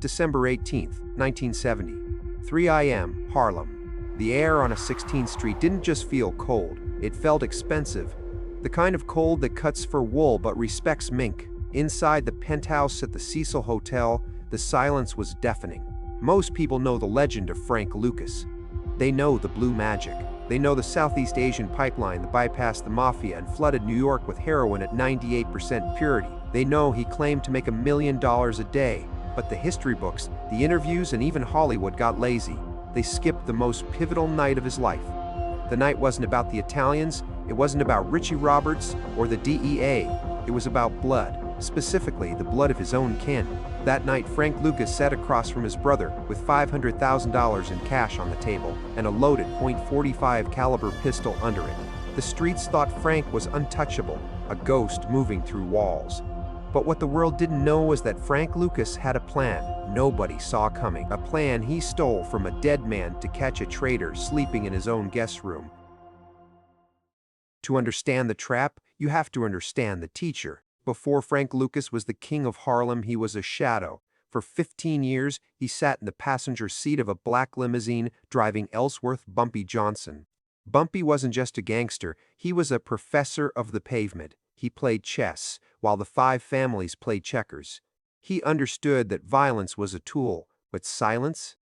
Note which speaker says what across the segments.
Speaker 1: December 18, 1970. 3 a.m., Harlem. The air on a 16th Street didn't just feel cold, it felt expensive. The kind of cold that cuts for wool but respects mink. Inside the penthouse at the Cecil Hotel, the silence was deafening. Most people know the legend of Frank Lucas. They know the blue magic. They know the Southeast Asian pipeline that bypassed the mafia and flooded New York with heroin at 98% purity. They know he claimed to make $1 million a day. But the history books, the interviews, and even Hollywood got lazy. They skipped the most pivotal night of his life. The night wasn't about the Italians, it wasn't about Richie Roberts or the DEA. It was about blood, specifically the blood of his own kin. That night, Frank Lucas sat across from his brother with $500,000 in cash on the table and a loaded .45 caliber pistol under it. The streets thought Frank was untouchable, a ghost moving through walls. But what the world didn't know was that Frank Lucas had a plan nobody saw coming. A plan he stole from a dead man to catch a traitor sleeping in his own guest room. To understand the trap, you have to understand the teacher. Before Frank Lucas was the king of Harlem, he was a shadow. For 15 years, he sat in the passenger seat of a black limousine driving Ellsworth Bumpy Johnson. Bumpy wasn't just a gangster, he was a professor of the pavement. He played chess, while the five families played checkers. He understood that violence was a tool, but silence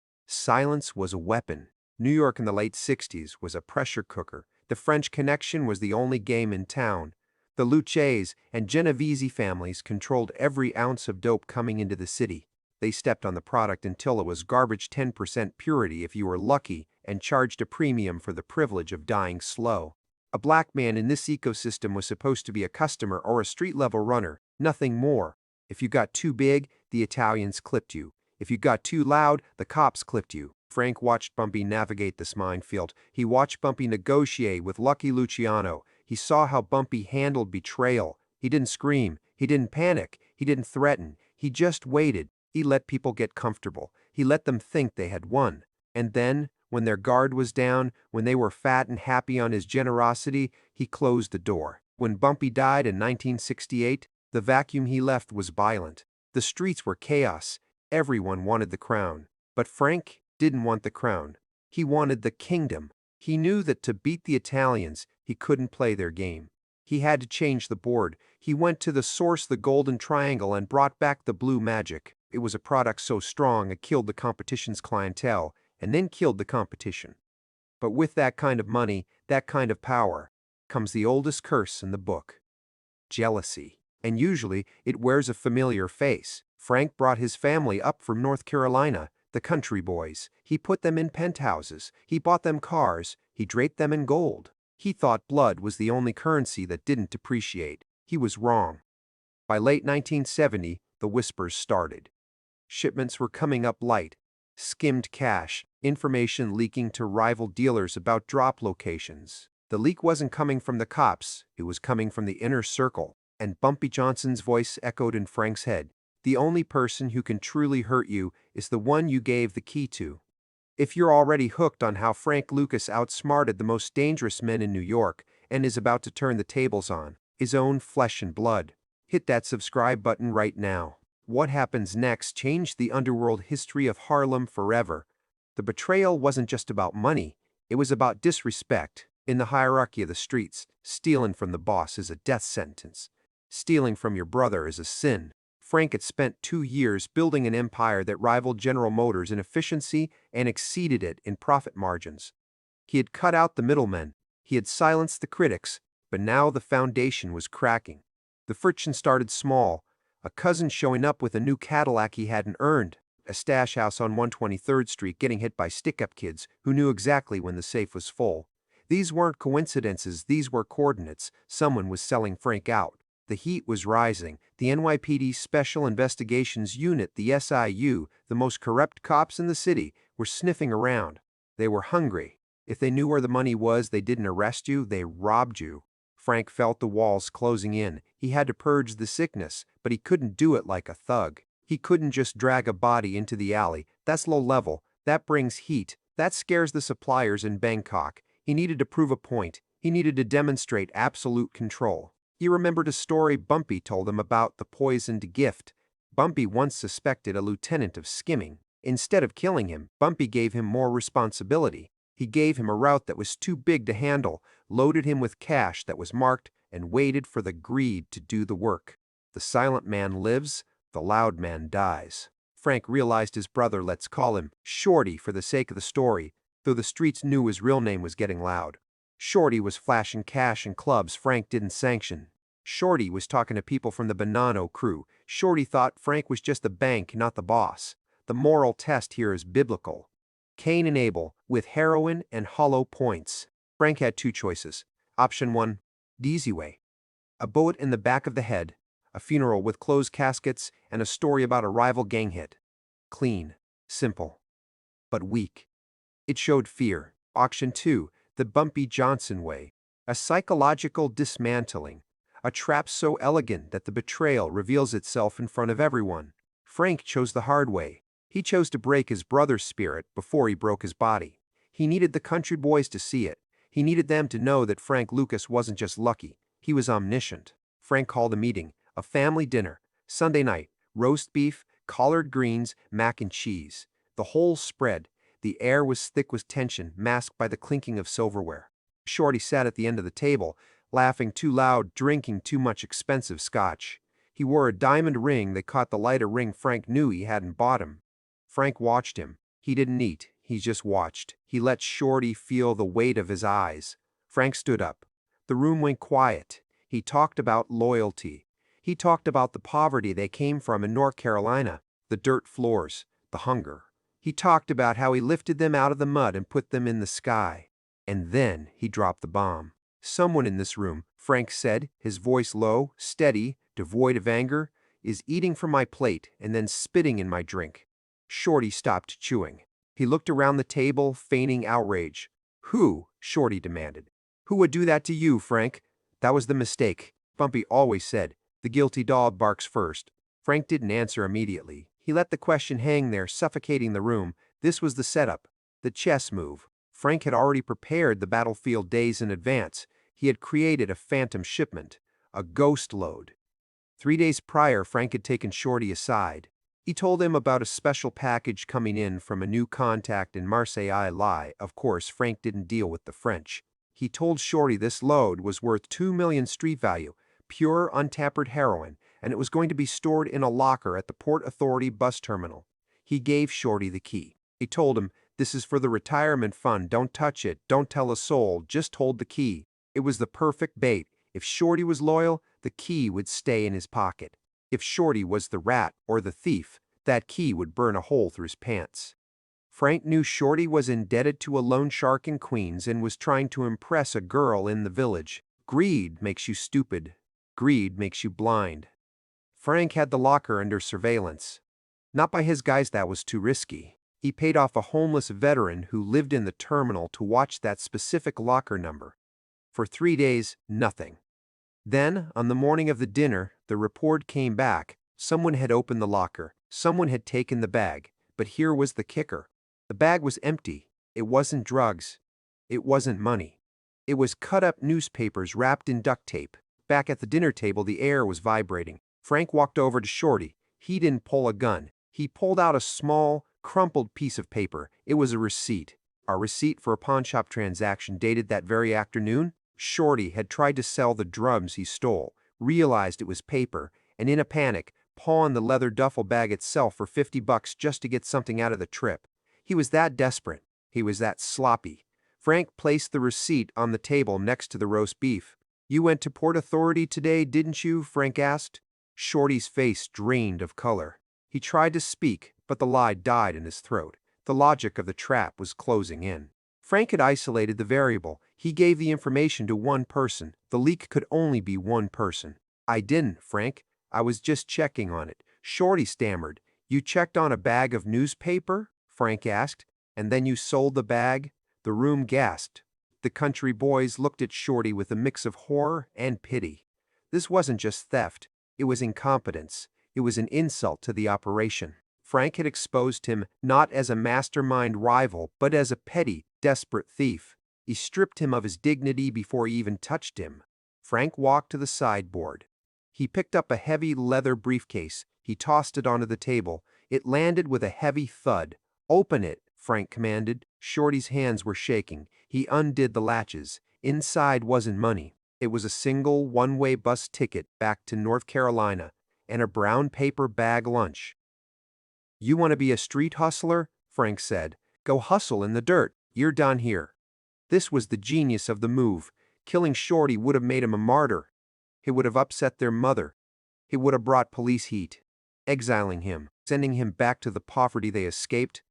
Speaker 1: was a weapon. New York in the late 60s was a pressure cooker. The French Connection was the only game in town. The Luces and Genovese families controlled every ounce of dope coming into the city. They stepped on the product until it was garbage 10% purity if you were lucky, and charged a premium for the privilege of dying slow. A black man in this ecosystem was supposed to be a customer or a street-level runner, nothing more. If you got too big, the Italians clipped you. If you got too loud, the cops clipped you. Frank watched Bumpy navigate this minefield. He watched Bumpy negotiate with Lucky Luciano. He saw how Bumpy handled betrayal. He didn't scream. He didn't panic. He didn't threaten. He just waited. He let people get comfortable. He let them think they had won. And then, when their guard was down, when they were fat and happy on his generosity, he closed the door. When Bumpy died in 1968, the vacuum he left was violent. The streets were chaos. Everyone wanted the crown. But Frank didn't want the crown. He wanted the kingdom. He knew that to beat the Italians, he couldn't play their game. He had to change the board. He went to the source, the Golden Triangle, and brought back the blue magic. It was a product so strong it killed the competition's clientele, and then killed the competition. But with that kind of money, that kind of power, comes the oldest curse in the book: jealousy. And usually, it wears a familiar face. Frank brought his family up from North Carolina, the country boys. He put them in penthouses. He bought them cars. He draped them in gold. He thought blood was the only currency that didn't depreciate. He was wrong. By late 1970, the whispers started. Shipments were coming up light. Skimmed cash, information leaking to rival dealers about drop locations. The leak wasn't coming from the cops, it was coming from the inner circle, and Bumpy Johnson's voice echoed in Frank's head. The only person who can truly hurt you is the one you gave the key to. If you're already hooked on how Frank Lucas outsmarted the most dangerous men in New York and is about to turn the tables on his own flesh and blood, hit that subscribe button right now. What happens next changed the underworld history of Harlem forever. The betrayal wasn't just about money, it was about disrespect. In the hierarchy of the streets, stealing from the boss is a death sentence. Stealing from your brother is a sin. Frank had spent 2 years building an empire that rivaled General Motors in efficiency and exceeded it in profit margins. He had cut out the middlemen, he had silenced the critics, but now the foundation was cracking. The friction started small. A cousin showing up with a new Cadillac he hadn't earned, a stash house on 123rd Street getting hit by stick-up kids who knew exactly when the safe was full. These weren't coincidences, these were coordinates. Someone was selling Frank out. The heat was rising. The NYPD Special Investigations Unit, the SIU, the most corrupt cops in the city, were sniffing around. They were hungry. If they knew where the money was, they didn't arrest you, they robbed you. Frank felt the walls closing in. He had to purge the sickness, but he couldn't do it like a thug. He couldn't just drag a body into the alley. That's low level. That brings heat. That scares the suppliers in Bangkok. He needed to prove a point. He needed to demonstrate absolute control. He remembered a story Bumpy told him about the poisoned gift. Bumpy once suspected a lieutenant of skimming. Instead of killing him, Bumpy gave him more responsibility. He gave him a route that was too big to handle, loaded him with cash that was marked, and waited for the greed to do the work. The silent man lives, the loud man dies. Frank realized his brother, let's call him Shorty for the sake of the story, though the streets knew his real name was getting loud. Shorty was flashing cash in clubs Frank didn't sanction. Shorty was talking to people from the Bonanno crew. Shorty thought Frank was just the bank, not the boss. The moral test here is biblical. Cain and Abel, with heroin and hollow points. Frank had two choices. Option 1, the easy way. A bullet in the back of the head, a funeral with closed caskets, and a story about a rival gang hit. Clean, simple, but weak. It showed fear. Option 2, the Bumpy Johnson way. A psychological dismantling. A trap so elegant that the betrayal reveals itself in front of everyone. Frank chose the hard way. He chose to break his brother's spirit before he broke his body. He needed the country boys to see it. He needed them to know that Frank Lucas wasn't just lucky, he was omniscient. Frank called a meeting, a family dinner, Sunday night, roast beef, collard greens, mac and cheese. The whole spread. The air was thick with tension, masked by the clinking of silverware. Shorty sat at the end of the table, laughing too loud, drinking too much expensive scotch. He wore a diamond ring that caught the light, a ring Frank knew he hadn't bought him. Frank watched him. He didn't eat, he just watched. He let Shorty feel the weight of his eyes. Frank stood up. The room went quiet. He talked about loyalty. He talked about the poverty they came from in North Carolina, the dirt floors, the hunger. He talked about how he lifted them out of the mud and put them in the sky. And then he dropped the bomb. Someone in this room, Frank said, his voice low, steady, devoid of anger, is eating from my plate and then spitting in my drink. Shorty stopped chewing. He looked around the table, feigning outrage. Who? Shorty demanded. Who would do that to you, Frank? That was the mistake. Bumpy always said, the guilty dog barks first. Frank didn't answer immediately. He let the question hang there, suffocating the room. This was the setup, the chess move. Frank had already prepared the battlefield days in advance. He had created a phantom shipment, a ghost load. 3 days prior, Frank had taken Shorty aside. He told him about a special package coming in from a new contact in Marseille. Of course, Frank didn't deal with the French. He told Shorty this load was worth $2 million street value, pure untampered heroin, and it was going to be stored in a locker at the Port Authority bus terminal. He gave Shorty the key. He told him, this is for the retirement fund, don't touch it, don't tell a soul, just hold the key. It was the perfect bait. If Shorty was loyal, the key would stay in his pocket. If Shorty was the rat or the thief, that key would burn a hole through his pants. Frank knew Shorty was indebted to a loan shark in Queens and was trying to impress a girl in the village. Greed makes you stupid. Greed makes you blind. Frank had the locker under surveillance. Not by his guys, that was too risky. He paid off a homeless veteran who lived in the terminal to watch that specific locker number. For 3 days, nothing. Then, on the morning of the dinner, the report came back. Someone had opened the locker. Someone had taken the bag. But here was the kicker. The bag was empty. It wasn't drugs. It wasn't money. It was cut-up newspapers wrapped in duct tape. Back at the dinner table, the air was vibrating. Frank walked over to Shorty. He didn't pull a gun. He pulled out a small, crumpled piece of paper. It was a receipt. A receipt for a pawnshop transaction dated that very afternoon. Shorty had tried to sell the drums he stole, realized it was paper, and in a panic, pawned the leather duffel bag itself for $50 just to get something out of the trip. He was that desperate. He was that sloppy. Frank placed the receipt on the table next to the roast beef. You went to Port Authority today, didn't you? Frank asked. Shorty's face drained of color. He tried to speak, but the lie died in his throat. The logic of the trap was closing in. Frank had isolated the variable. He gave the information to one person. The leak could only be one person. I didn't, Frank. I was just checking on it. Shorty stammered. You checked on a bag of newspaper? Frank asked. And then you sold the bag? The room gasped. The country boys looked at Shorty with a mix of horror and pity. This wasn't just theft. It was incompetence. It was an insult to the operation. Frank had exposed him not as a mastermind rival, but as a petty, desperate thief. He stripped him of his dignity before he even touched him. Frank walked to the sideboard. He picked up a heavy leather briefcase. He tossed it onto the table. It landed with a heavy thud. "Open it," Frank commanded. Shorty's hands were shaking. He undid the latches. Inside wasn't money. It was a single one-way bus ticket back to North Carolina and a brown paper bag lunch. "You want to be a street hustler?" Frank said. "Go hustle in the dirt. You're done here." This was the genius of the move. Killing Shorty would have made him a martyr. It would have upset their mother. It would have brought police heat. Exiling him, sending him back to the poverty they escaped.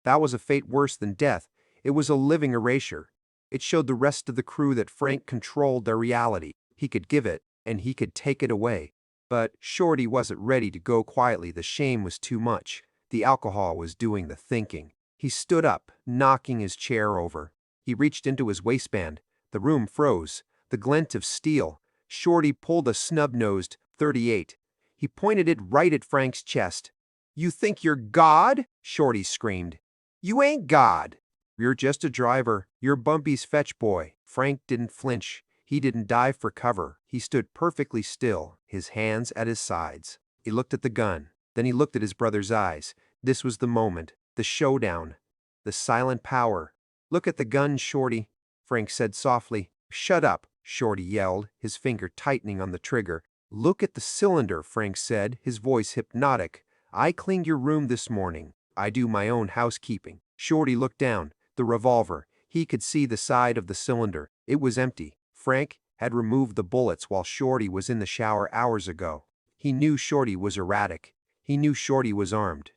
Speaker 1: That was a fate worse than death. It was a living erasure. It showed the rest of the crew that Frank controlled their reality. He could give it, and he could take it away. But Shorty wasn't ready to go quietly. The shame was too much. The alcohol was doing the thinking. He stood up, knocking his chair over. He reached into his waistband. The room froze. The glint of steel. Shorty pulled a snub-nosed .38. He pointed it right at Frank's chest. "You think you're God?" Shorty screamed. "You ain't God. You're just a driver. You're Bumpy's fetch boy." Frank didn't flinch. He didn't dive for cover. He stood perfectly still, his hands at his sides. He looked at the gun. Then he looked at his brother's eyes. This was the moment. The showdown. The silent power. "Look at the gun, Shorty," Frank said softly. "Shut up," Shorty yelled, his finger tightening on the trigger. "Look at the cylinder," Frank said, his voice hypnotic. "I cleaned your room this morning. I do my own housekeeping." Shorty looked down. The revolver. He could see the side of the cylinder. It was empty. Frank had removed the bullets while Shorty was in the shower hours ago. He knew Shorty was erratic. He knew Shorty was armed.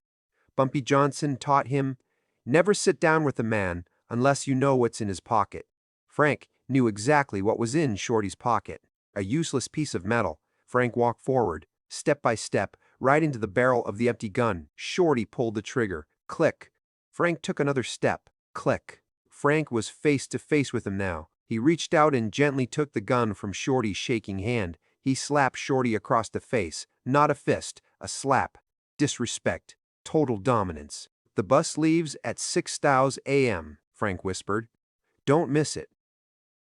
Speaker 1: Bumpy Johnson taught him, never sit down with a man unless you know what's in his pocket. Frank knew exactly what was in Shorty's pocket. A useless piece of metal. Frank walked forward, step by step, right into the barrel of the empty gun. Shorty pulled the trigger. Click. Frank took another step. Click. Frank was face to face with him now. He reached out and gently took the gun from Shorty's shaking hand. He slapped Shorty across the face. Not a fist, a slap. Disrespect. Total dominance. "The bus leaves at 6:00 a.m., Frank whispered. "Don't miss it."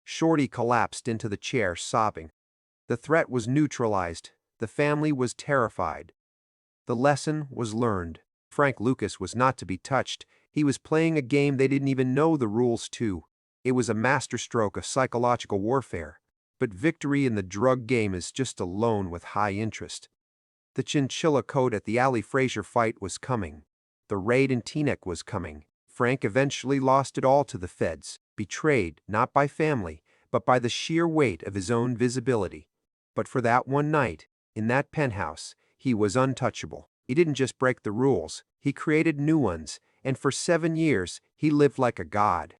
Speaker 1: Shorty collapsed into the chair, sobbing. The threat was neutralized. The family was terrified. The lesson was learned. Frank Lucas was not to be touched. He was playing a game they didn't even know the rules to. It was a masterstroke of psychological warfare. But victory in the drug game is just a loan with high interest. The chinchilla coat at the Ali Frazier fight was coming. The raid in Teaneck was coming. Frank eventually lost it all to the feds, betrayed not by family, but by the sheer weight of his own visibility. But for that one night, in that penthouse, he was untouchable. He didn't just break the rules, he created new ones, and for 7 years he lived like a god.